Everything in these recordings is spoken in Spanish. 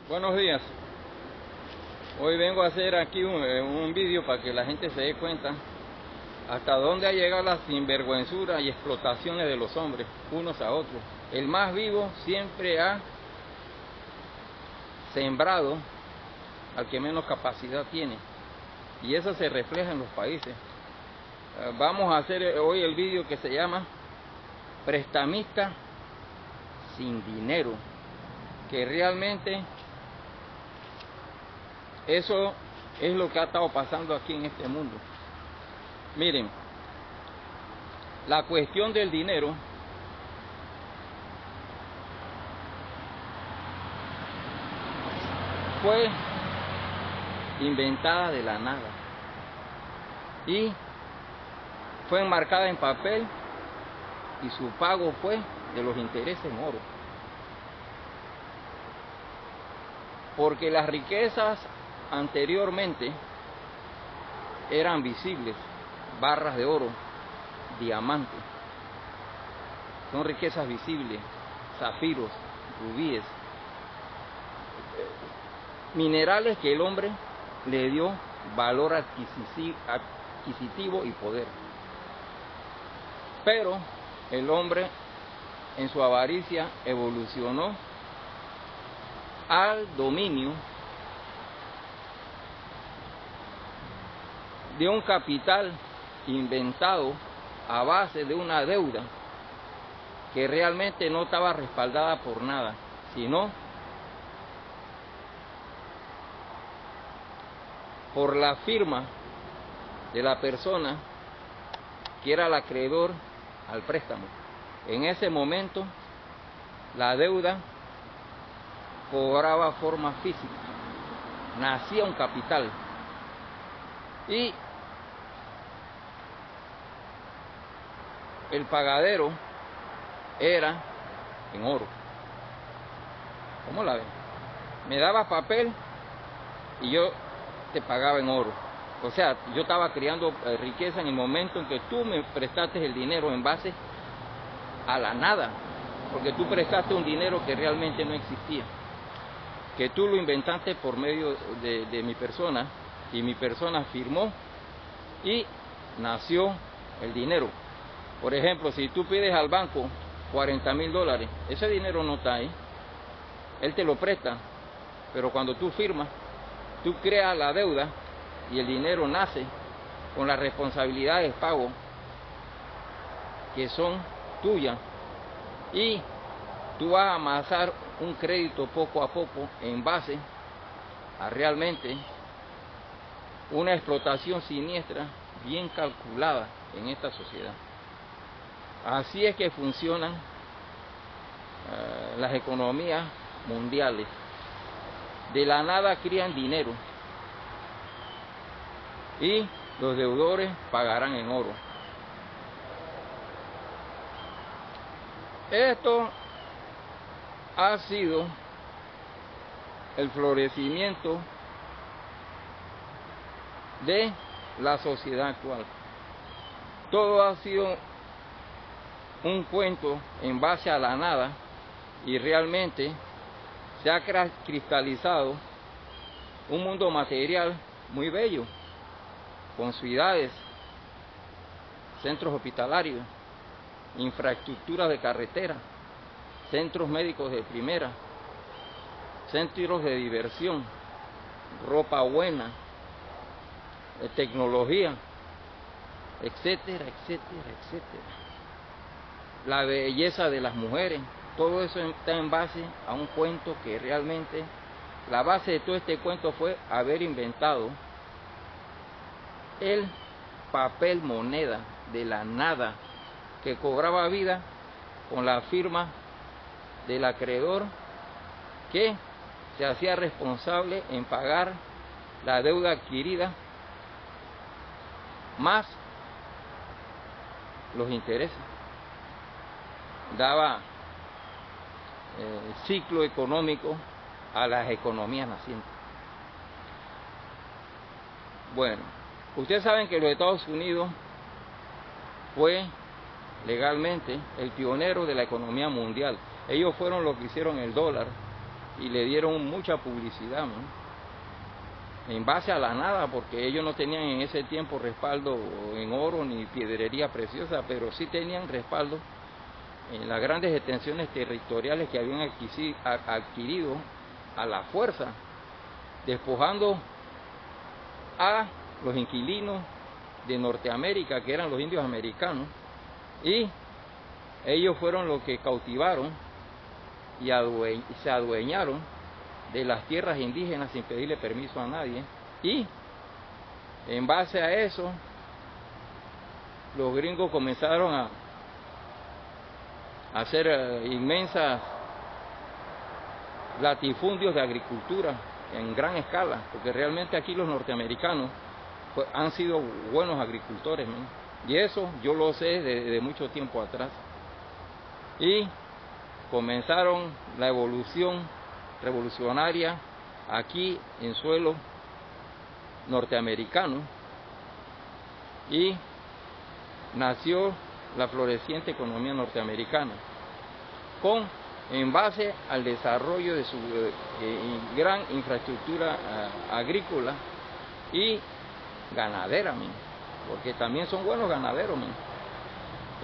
Buenos días. Hoy vengo a hacer aquí un vídeo para que la gente se dé cuenta hasta dónde ha llegado la sinvergüenzura y explotaciones de los hombres, unos a otros. El más vivo siempre ha sembrado al que menos capacidad tiene. Y eso se refleja en los países. Vamos a hacer hoy el vídeo que se llama Prestamista sin dinero. Que realmente eso es lo que ha estado pasando aquí en este mundo. Miren, la cuestión del dinero fue inventada de la nada y fue enmarcada en papel y su pago fue de los intereses en oro. Porque las riquezas anteriormente eran visibles, barras de oro, diamantes, son riquezas visibles, zafiros, rubíes, minerales que el hombre le dio valor adquisitivo y poder. Pero el hombre en su avaricia evolucionó al dominio de un capital inventado a base de una deuda que realmente no estaba respaldada por nada, sino por la firma de la persona que era el acreedor al préstamo. En ese momento la deuda cobraba forma física, nacía un capital y el pagadero era en oro. ¿Cómo la ven? Me daba papel y yo te pagaba en oro. O sea, yo estaba creando riqueza en el momento en que tú me prestaste el dinero en base a la nada, porque tú prestaste un dinero que realmente no existía, que tú lo inventaste por medio de mi persona, y mi persona firmó y nació el dinero. Por ejemplo, si tú pides al banco $40,000, ese dinero no está ahí, él te lo presta, pero cuando tú firmas, tú creas la deuda y el dinero nace con las responsabilidades de pago que son tuyas, y tú vas a amasar un crédito poco a poco en base a realmente una explotación siniestra bien calculada en esta sociedad. Así es que funcionan las economías mundiales. De la nada crían dinero y los deudores pagarán en oro. Esto ha sido el florecimiento de la sociedad actual. Todo ha sido un cuento en base a la nada y realmente se ha cristalizado un mundo material muy bello, con ciudades, centros hospitalarios, infraestructuras de carretera, centros médicos de primera, centros de diversión, ropa buena, tecnología, etcétera, etcétera, etcétera. La belleza de las mujeres, todo eso está en base a un cuento que realmente, la base de todo este cuento fue haber inventado el papel moneda de la nada, que cobraba vida con la firma del acreedor, que se hacía responsable en pagar la deuda adquirida más los intereses. Daba ciclo económico a las economías nacientes. Bueno, ustedes saben que los Estados Unidos fue legalmente el pionero de la economía mundial. Ellos fueron los que hicieron el dólar y le dieron mucha publicidad, ¿no? En base a la nada, porque ellos no tenían en ese tiempo respaldo en oro ni piedrería preciosa, pero sí tenían respaldo en las grandes extensiones territoriales que habían adquirido a la fuerza, despojando a los inquilinos de Norteamérica, que eran los indios americanos, y ellos fueron los que cautivaron y se adueñaron de las tierras indígenas sin pedirle permiso a nadie, y en base a eso los gringos comenzaron a hacer inmensas latifundios de agricultura en gran escala, porque realmente aquí los norteamericanos han sido buenos agricultores, ¿no? Y eso yo lo sé de mucho tiempo atrás. Y comenzaron la evolución revolucionaria aquí en suelo norteamericano, y nació la floreciente economía norteamericana en base al desarrollo de su gran infraestructura agrícola y ganadera, porque también son buenos ganaderos.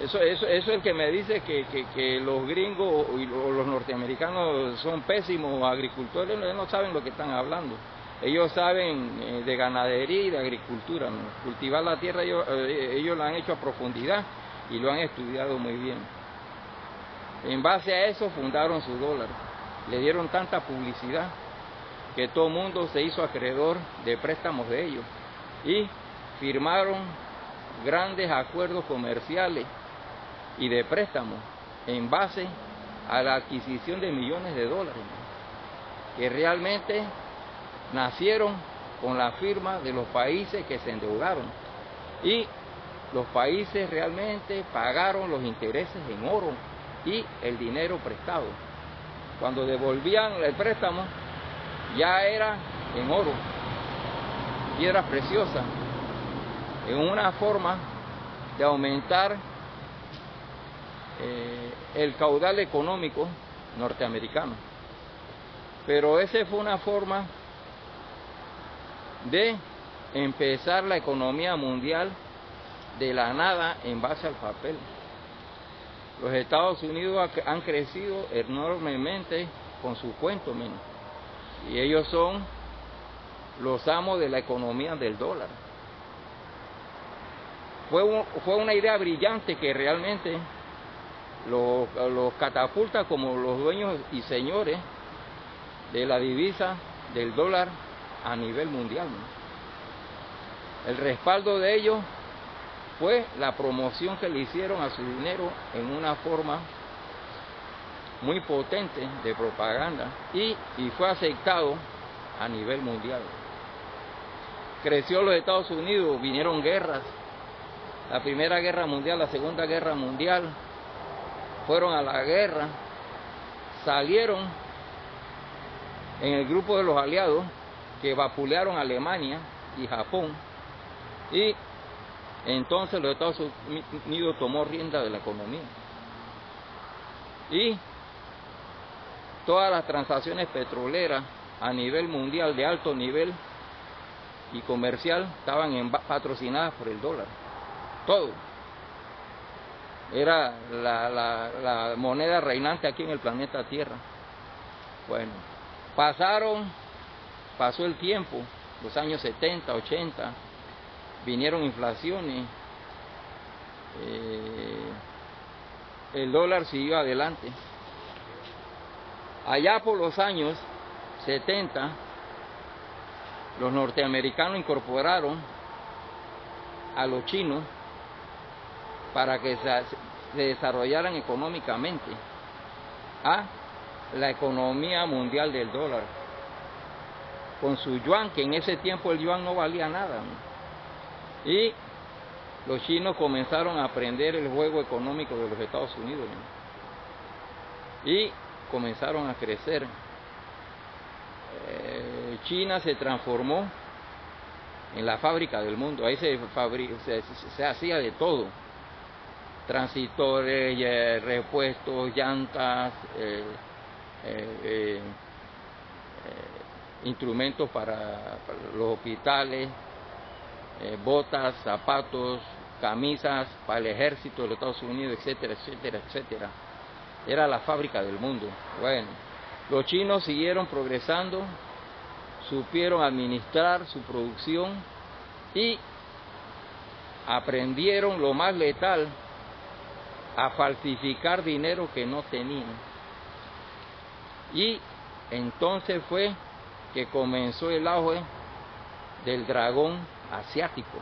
Eso es el que me dice que los gringos o los norteamericanos son pésimos agricultores. Ellos no saben lo que están hablando. Ellos saben de ganadería y de agricultura, ¿no? Cultivar la tierra ellos la han hecho a profundidad y lo han estudiado muy bien. En base a eso fundaron su dólar. Le dieron tanta publicidad que todo el mundo se hizo acreedor de préstamos de ellos y firmaron grandes acuerdos comerciales y de préstamos en base a la adquisición de millones de dólares, ¿no? Que realmente nacieron con la firma de los países que se endeudaron, y los países realmente pagaron los intereses en oro y el dinero prestado. Cuando devolvían el préstamo ya era en oro, piedras preciosas, en una forma de aumentar el caudal económico norteamericano. Pero esa fue una forma de empezar la economía mundial de la nada en base al papel. Los Estados Unidos han crecido enormemente con su cuento, y ellos son los amos de la economía del dólar. Fue una idea brillante que realmente los catapulta como los dueños y señores de la divisa del dólar a nivel mundial, ¿no? El respaldo de ellos fue la promoción que le hicieron a su dinero en una forma muy potente de propaganda, y fue aceptado a nivel mundial. Creció los Estados Unidos, vinieron guerras, la Primera Guerra Mundial, la Segunda Guerra Mundial, fueron a la guerra, salieron en el grupo de los aliados que vapulearon a Alemania y Japón, y entonces los Estados Unidos tomó rienda de la economía, y todas las transacciones petroleras a nivel mundial de alto nivel y comercial estaban patrocinadas por el dólar. Todo era la moneda reinante aquí en el planeta Tierra. Bueno, pasó el tiempo, los años 70, 80, vinieron inflaciones, el dólar siguió adelante. Allá por los años 70, los norteamericanos incorporaron a los chinos para que se desarrollaran económicamente a la economía mundial del dólar, con su yuan, que en ese tiempo el yuan no valía nada, ¿no? Y los chinos comenzaron a aprender el juego económico de los Estados Unidos, ¿no? Y comenzaron a crecer. China se transformó en la fábrica del mundo. Ahí se hacía de todo: transitores, repuestos, llantas, instrumentos para los hospitales, botas, zapatos, camisas para el ejército de los Estados Unidos, etcétera, etcétera, etcétera. Era la fábrica del mundo. Bueno, los chinos siguieron progresando, supieron administrar su producción y aprendieron lo más letal, a falsificar dinero que no tenían. Y entonces fue que comenzó el auge del dragón asiático,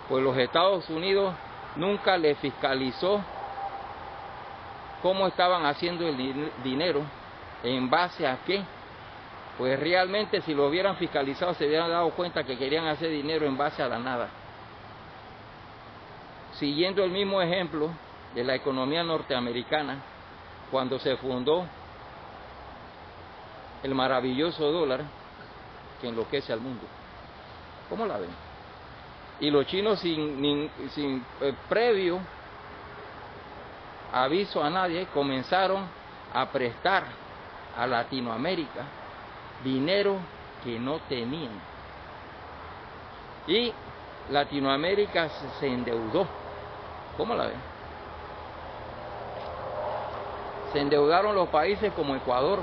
pues los Estados Unidos nunca le fiscalizó cómo estaban haciendo el dinero, en base a qué. Pues realmente si lo hubieran fiscalizado se hubieran dado cuenta que querían hacer dinero en base a la nada. Siguiendo el mismo ejemplo de la economía norteamericana, cuando se fundó el maravilloso dólar que enloquece al mundo. ¿Cómo la ven? Y los chinos sin previo aviso a nadie comenzaron a prestar a Latinoamérica dinero que no tenían. Y Latinoamérica se endeudó. ¿Cómo la ven? Se endeudaron los países como Ecuador,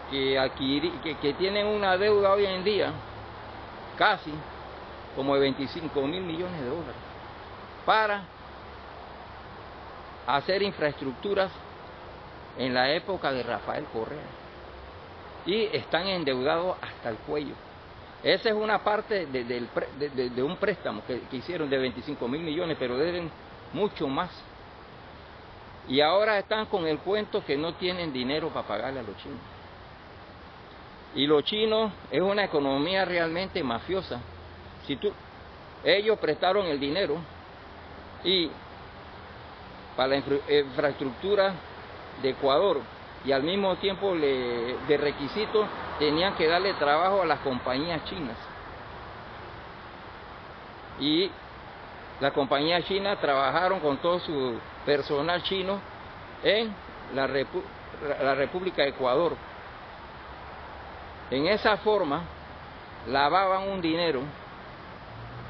que tienen una deuda hoy en día casi como de 25.000 millones de dólares para hacer infraestructuras en la época de Rafael Correa, y están endeudados hasta el cuello. Esa es una parte de un préstamo que hicieron de 25.000 millones, pero deben mucho más. Y ahora están con el cuento que no tienen dinero para pagarle a los chinos. Y los chinos es una economía realmente mafiosa. Ellos prestaron el dinero y para la infraestructura de Ecuador, y al mismo tiempo de requisito tenían que darle trabajo a las compañías chinas. Y las compañías chinas trabajaron con todo su personal chino en la República de Ecuador. En esa forma lavaban un dinero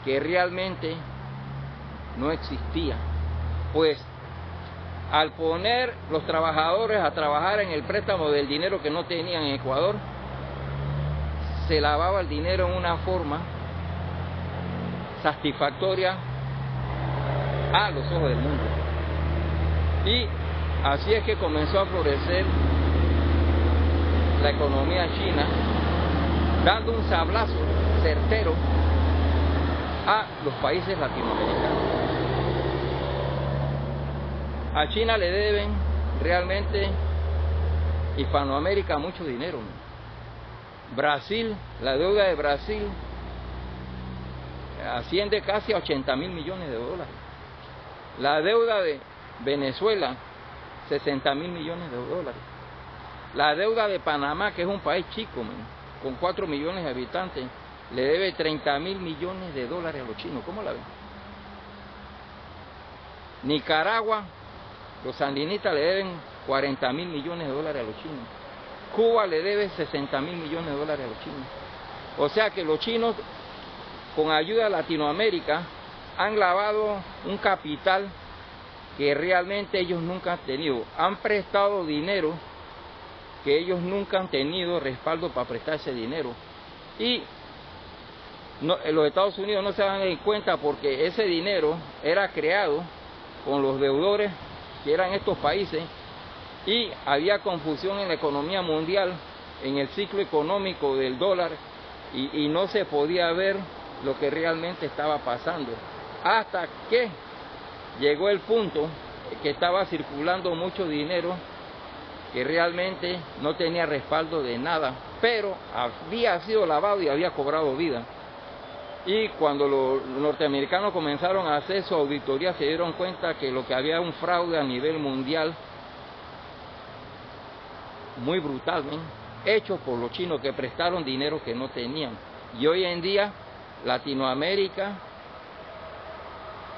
que realmente no existía, pues al poner los trabajadores a trabajar en el préstamo del dinero que no tenían en Ecuador, se lavaba el dinero en una forma satisfactoria a los ojos del mundo. Y así es que comenzó a florecer la economía china, dando un sablazo certero a los países latinoamericanos. A China le deben realmente Hispanoamérica mucho dinero. Brasil, la deuda de Brasil asciende casi a 80.000 millones de dólares. La deuda de Venezuela, 60.000 millones de dólares. La deuda de Panamá, que es un país chico, con 4 millones de habitantes, le debe 30.000 millones de dólares a los chinos. ¿Cómo la ven? Nicaragua, los sandinistas le deben 40.000 millones de dólares a los chinos. Cuba le debe 60.000 millones de dólares a los chinos. O sea que los chinos, con ayuda de Latinoamérica, han lavado un capital que realmente ellos nunca han tenido. Han prestado dinero que ellos nunca han tenido respaldo para prestar ese dinero. Y los Estados Unidos no se dan en cuenta, porque ese dinero era creado con los deudores que eran estos países, y había confusión en la economía mundial, en el ciclo económico del dólar, y no se podía ver lo que realmente estaba pasando, hasta que llegó el punto que estaba circulando mucho dinero que realmente no tenía respaldo de nada, pero había sido lavado y había cobrado vida. Y cuando los norteamericanos comenzaron a hacer su auditoría, se dieron cuenta que lo que había un fraude a nivel mundial muy brutal, hecho por los chinos, que prestaron dinero que no tenían. Y hoy en día Latinoamérica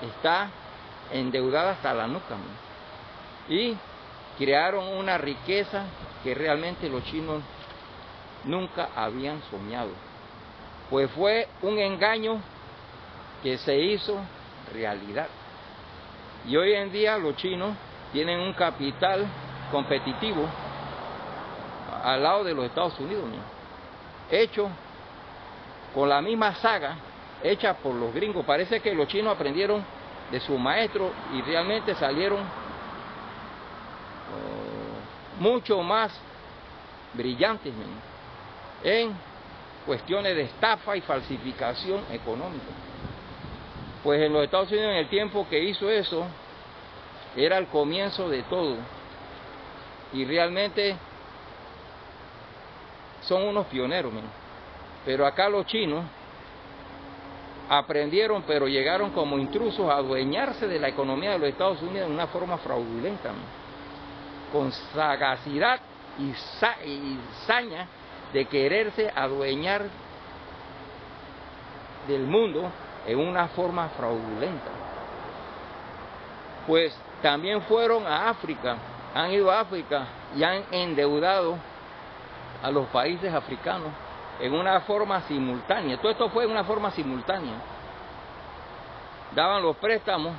está endeudada hasta la nuca, y crearon una riqueza que realmente los chinos nunca habían soñado. Pues fue un engaño que se hizo realidad. Y hoy en día los chinos tienen un capital competitivo al lado de los Estados Unidos, ¿no? Hecho con la misma saga hecha por los gringos. Parece que los chinos aprendieron de su maestro y realmente salieron mucho más brillantes, ¿no?, en cuestiones de estafa y falsificación económica. Pues en los Estados Unidos, en el tiempo que hizo eso, era el comienzo de todo. Y realmente son unos pioneros, ¿no? Pero acá los chinos aprendieron, pero llegaron como intrusos a adueñarse de la economía de los Estados Unidos de una forma fraudulenta, ¿no?, con sagacidad y saña de quererse adueñar del mundo en una forma fraudulenta. Pues también fueron a África, han ido a África y han endeudado a los países africanos en una forma simultánea. Todo esto fue en una forma simultánea. Daban los préstamos,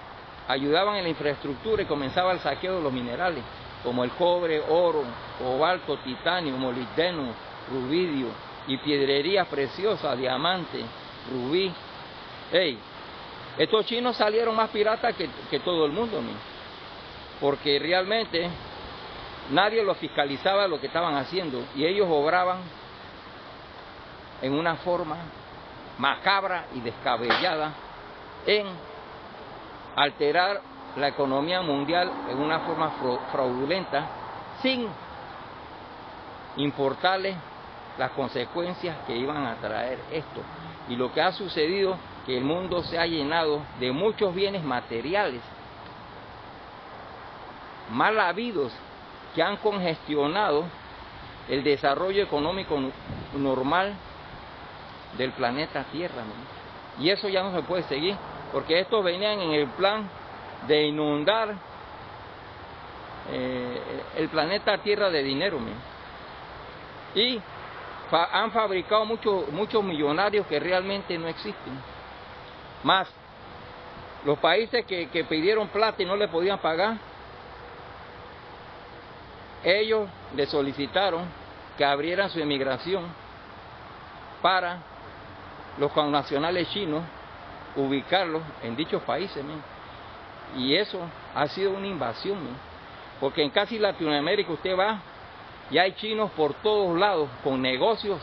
ayudaban en la infraestructura y comenzaba el saqueo de los minerales, como el cobre, oro, cobalto, titanio, molibdeno, rubidio y piedrerías preciosas, diamante, rubí. Hey, estos chinos salieron más piratas que todo el mundo, ¿no?, porque realmente nadie los fiscalizaba lo que estaban haciendo y ellos obraban en una forma macabra y descabellada en alterar la economía mundial en una forma fraudulenta, sin importarles las consecuencias que iban a traer esto. Y lo que ha sucedido, que el mundo se ha llenado de muchos bienes materiales mal habidos que han congestionado el desarrollo económico normal del planeta Tierra, ¿no? Y eso ya no se puede seguir, porque estos venían en el plan de inundar el planeta Tierra de dinero, ¿no? Y han fabricado muchos millonarios que realmente no existen. Más, los países que pidieron plata y no le podían pagar, ellos le solicitaron que abrieran su emigración para los connacionales chinos, ubicarlos en dichos países, ¿no? Y eso ha sido una invasión, ¿no? Porque en casi Latinoamérica usted va y hay chinos por todos lados, con negocios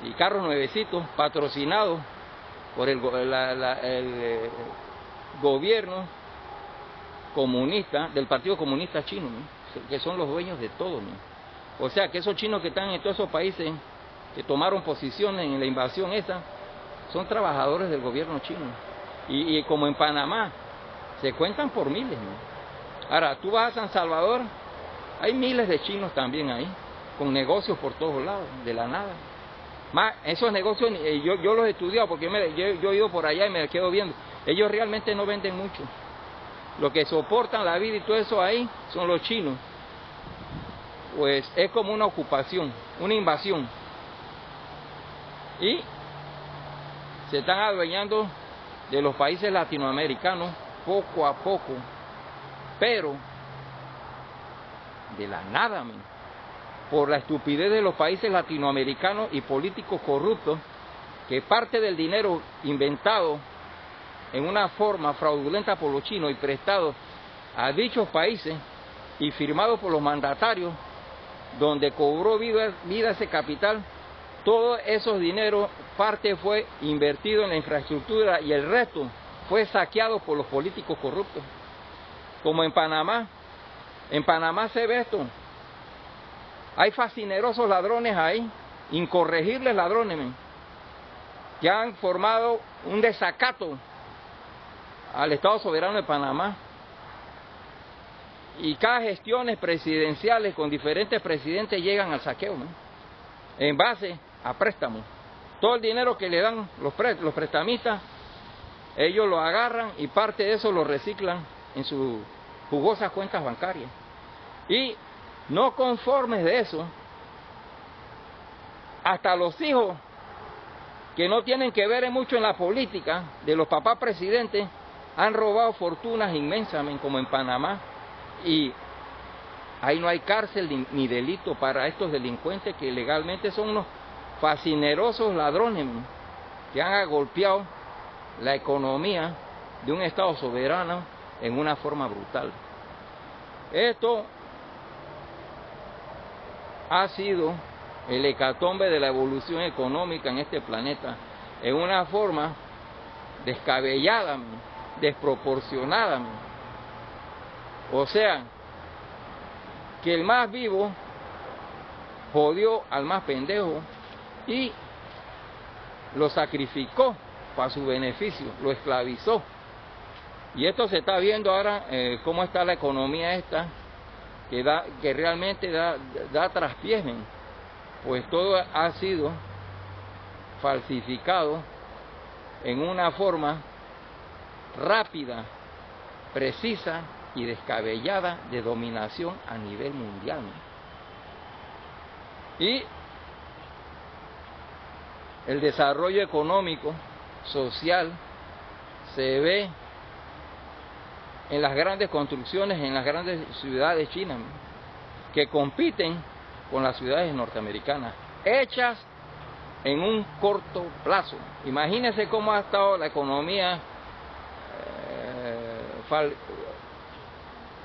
y carros nuevecitos, patrocinados por el gobierno comunista, del Partido Comunista Chino, ¿no?, que son los dueños de todo, ¿no? O sea que esos chinos que están en todos esos países que tomaron posiciones en la invasión esa, son trabajadores del gobierno chino. Y como en Panamá, se cuentan por miles, ¿no? Ahora, tú vas a San Salvador, hay miles de chinos también ahí, con negocios por todos lados, de la nada. Más, esos negocios, yo los he estudiado porque yo he ido por allá y me quedo viendo. Ellos realmente no venden mucho. Lo que soportan la vida y todo eso ahí son los chinos. Pues es como una ocupación, una invasión. Y se están adueñando de los países latinoamericanos poco a poco, pero de la nada, por la estupidez de los países latinoamericanos y políticos corruptos, que parte del dinero inventado en una forma fraudulenta por los chinos y prestado a dichos países y firmado por los mandatarios, donde cobró vida ese capital, todos esos dineros, parte fue invertido en la infraestructura y el resto fue saqueado por los políticos corruptos. Como en Panamá se ve esto. Hay fascinerosos ladrones ahí, incorregibles ladrones, que han formado un desacato al Estado soberano de Panamá. Y cada gestiones presidenciales con diferentes presidentes llegan al saqueo, ¿no?, en base a préstamos. Todo el dinero que le dan los prestamistas, ellos lo agarran y parte de eso lo reciclan en sus jugosas cuentas bancarias. Y no conformes de eso, hasta los hijos que no tienen que ver mucho en la política de los papás presidentes han robado fortunas inmensas, como en Panamá, y ahí no hay cárcel ni delito para estos delincuentes que legalmente son unos fascinerosos ladrones que han agolpeado la economía de un Estado soberano en una forma brutal. Esto ha sido el hecatombe de la evolución económica en este planeta, en una forma descabellada, desproporcionada. O sea, que el más vivo jodió al más pendejo y lo sacrificó para su beneficio, lo esclavizó. Y esto se está viendo ahora, cómo está la economía esta, que realmente da traspiés, pues todo ha sido falsificado en una forma rápida, precisa y descabellada de dominación a nivel mundial. Y el desarrollo económico, social, se ve en las grandes construcciones, en las grandes ciudades chinas, que compiten con las ciudades norteamericanas, hechas en un corto plazo. Imagínense cómo ha estado la economía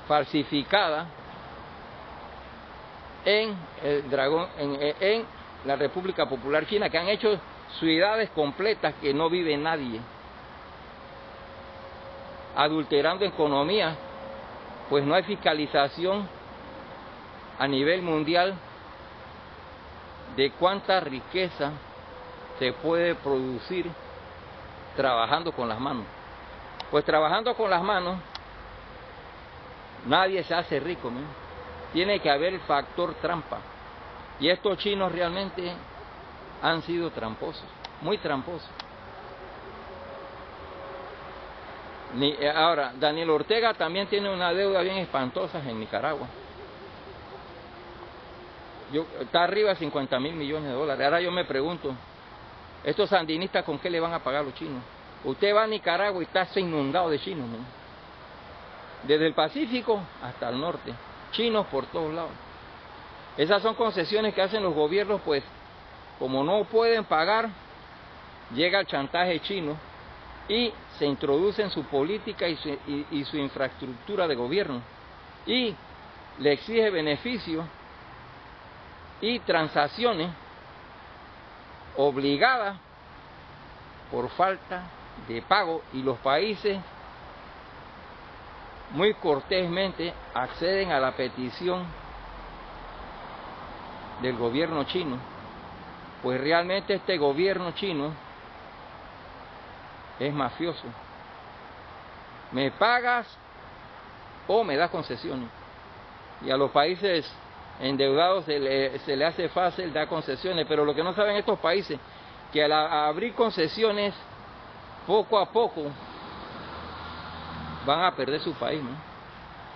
falsificada en la República Popular China, que han hecho ciudades completas que no vive nadie, adulterando economía, pues no hay fiscalización a nivel mundial de cuánta riqueza se puede producir trabajando con las manos. Pues trabajando con las manos nadie se hace rico, ¿no? Tiene que haber el factor trampa. Y estos chinos realmente han sido tramposos, muy tramposos. Ahora, Daniel Ortega también tiene una deuda bien espantosa en Nicaragua. Está arriba de $50.000 millones. Ahora yo me pregunto, ¿estos sandinistas con qué le van a pagar a los chinos? Usted va a Nicaragua y está inundado de chinos, ¿no? Desde el Pacífico hasta el norte, chinos por todos lados. Esas son concesiones que hacen los gobiernos, pues como no pueden pagar, llega el chantaje chino y se introduce en su política y su infraestructura de gobierno y le exige beneficios y transacciones obligadas por falta de pago, y los países muy cortésmente acceden a la petición del gobierno chino, pues realmente este gobierno chino es mafioso. Me pagas o me das concesiones, y a los países endeudados se le hace fácil dar concesiones, pero lo que no saben estos países, que al abrir concesiones, poco a poco van a perder su país, ¿no?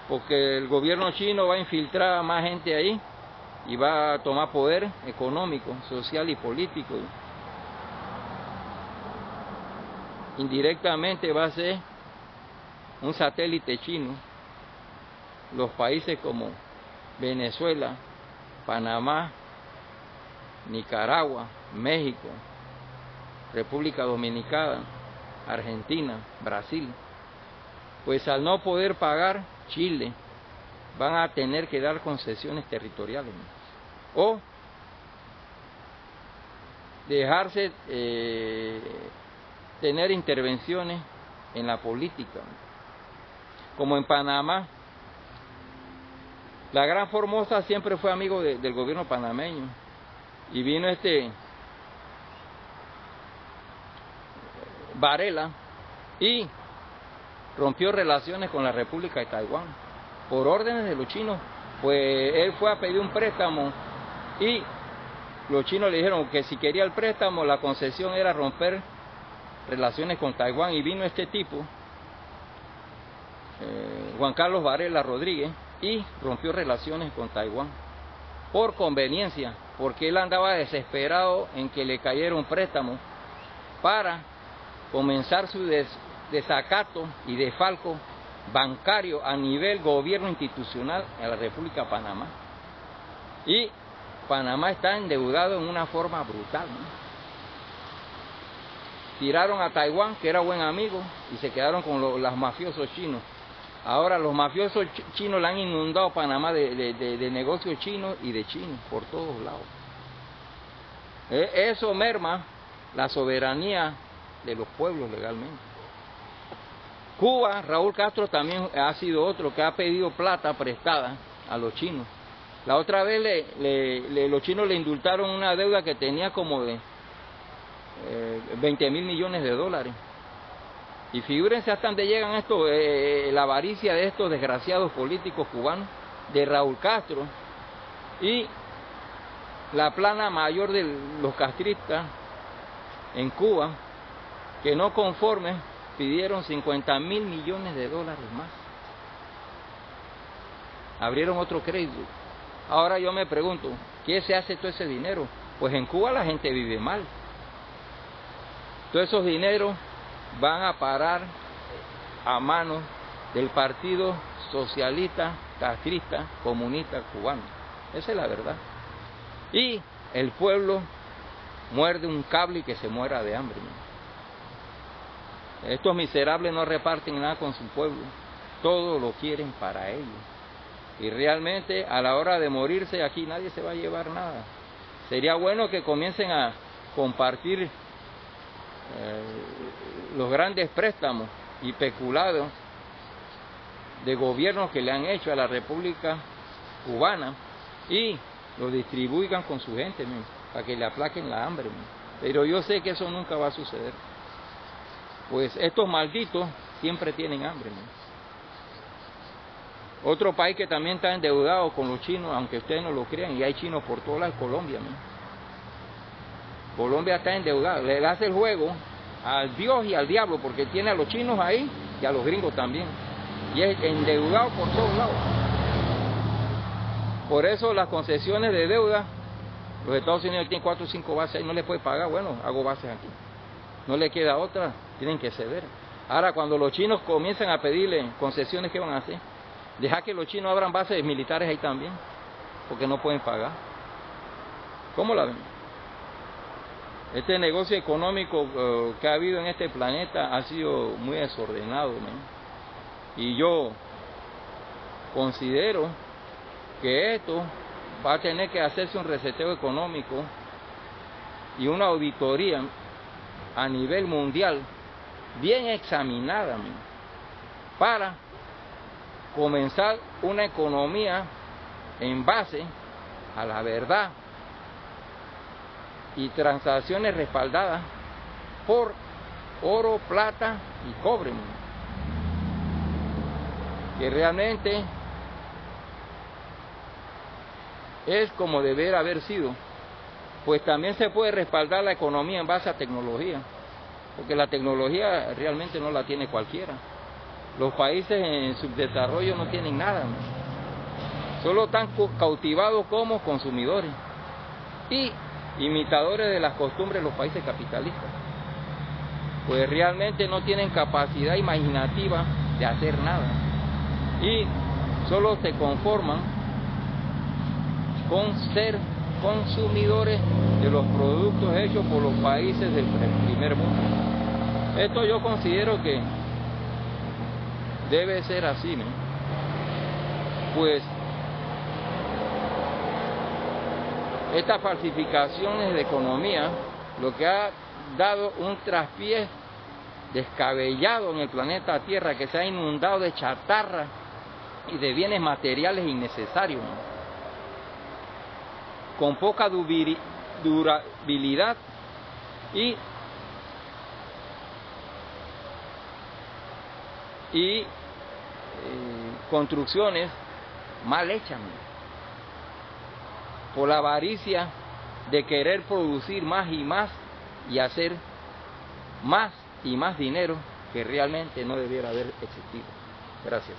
Porque el gobierno chino va a infiltrar a más gente ahí y va a tomar poder económico, social y político. Indirectamente va a ser un satélite chino. Los países como Venezuela, Panamá, Nicaragua, México, República Dominicana, Argentina, Brasil, pues al no poder pagar, Chile, van a tener que dar concesiones territoriales, ¿no? O dejarse tener intervenciones en la política, ¿no? Como en Panamá, la Gran Formosa siempre fue amigo del gobierno panameño, y vino Varela y rompió relaciones con la República de Taiwán por órdenes de los chinos. Pues él fue a pedir un préstamo y los chinos le dijeron que si quería el préstamo, la concesión era romper relaciones con Taiwán, y vino este tipo, Juan Carlos Varela Rodríguez, y rompió relaciones con Taiwán por conveniencia. porque él andaba desesperado en que le cayera un préstamo para comenzar su desacato y desfalco bancario a nivel gobierno institucional en la República de Panamá. Y Panamá está endeudado en una forma brutal, ¿no? Tiraron a Taiwán, que era buen amigo, y se quedaron con los mafiosos chinos. Ahora los mafiosos chinos le han inundado Panamá de negocios chinos y de chinos por todos lados. Eso merma la soberanía de los pueblos legalmente. Cuba, Raúl Castro también ha sido otro que ha pedido plata prestada a los chinos. La otra vez los chinos le indultaron una deuda que tenía como de 20 mil millones de dólares. Y figúrense hasta dónde llegan estos, la avaricia de estos desgraciados políticos cubanos, de Raúl Castro, y la plana mayor de los castristas en Cuba, que no conformes pidieron 50 mil millones de dólares más. Abrieron otro crédito. Ahora yo me pregunto, ¿qué se hace todo ese dinero? Pues en Cuba la gente vive mal. Todos esos dineros van a parar a manos del Partido Socialista, Castrista, Comunista Cubano. Esa es la verdad. Y el pueblo muerde un cable y que se muera de hambre. Estos miserables no reparten nada con su pueblo, todo lo quieren para ellos. Y realmente a la hora de morirse aquí nadie se va a llevar nada. Sería bueno que comiencen a compartir los grandes préstamos y peculados de gobiernos que le han hecho a la República Cubana y lo distribuyan con su gente, para que le aplaquen la hambre. Pero yo sé que eso nunca va a suceder, pues estos malditos siempre tienen hambre. Otro país que también está endeudado con los chinos, aunque ustedes no lo crean, y hay chinos por todas las Colombia. Colombia está endeudada, le hace el juego al Dios y al diablo, porque tiene a los chinos ahí y a los gringos también, y es endeudado por todos lados. Por eso las concesiones de deuda, los Estados Unidos tienen 4 o 5 bases ahí, no le puede pagar, bueno, hago bases aquí, no le queda otra, tienen que ceder. Ahora cuando los chinos comienzan a pedirle concesiones, ¿qué van a hacer? Deja que los chinos abran bases militares ahí también, porque no pueden pagar. ¿Cómo la ven? Este negocio económico que ha habido en este planeta ha sido muy desordenado, ¿no? Y yo considero que esto va a tener que hacerse un reseteo económico y una auditoría a nivel mundial bien examinada, ¿no?, para comenzar una economía en base a la verdad y transacciones respaldadas por oro, plata y cobre, que realmente es como deber haber sido. Pues también se puede respaldar la economía en base a tecnología, porque la tecnología realmente no la tiene cualquiera. Los países en subdesarrollo no tienen nada, solo están cautivados como consumidores y imitadores de las costumbres de los países capitalistas, pues realmente no tienen capacidad imaginativa de hacer nada y solo se conforman con ser consumidores de los productos hechos por los países del primer mundo. Esto yo considero que debe ser así, ¿no? Pues estas falsificaciones de economía lo que ha dado un traspié descabellado en el planeta Tierra, que se ha inundado de chatarra y de bienes materiales innecesarios, ¿no?, con poca durabilidad y construcciones mal hechas, ¿no?, por la avaricia de querer producir más y más y hacer más y más dinero que realmente no debiera haber existido. Gracias.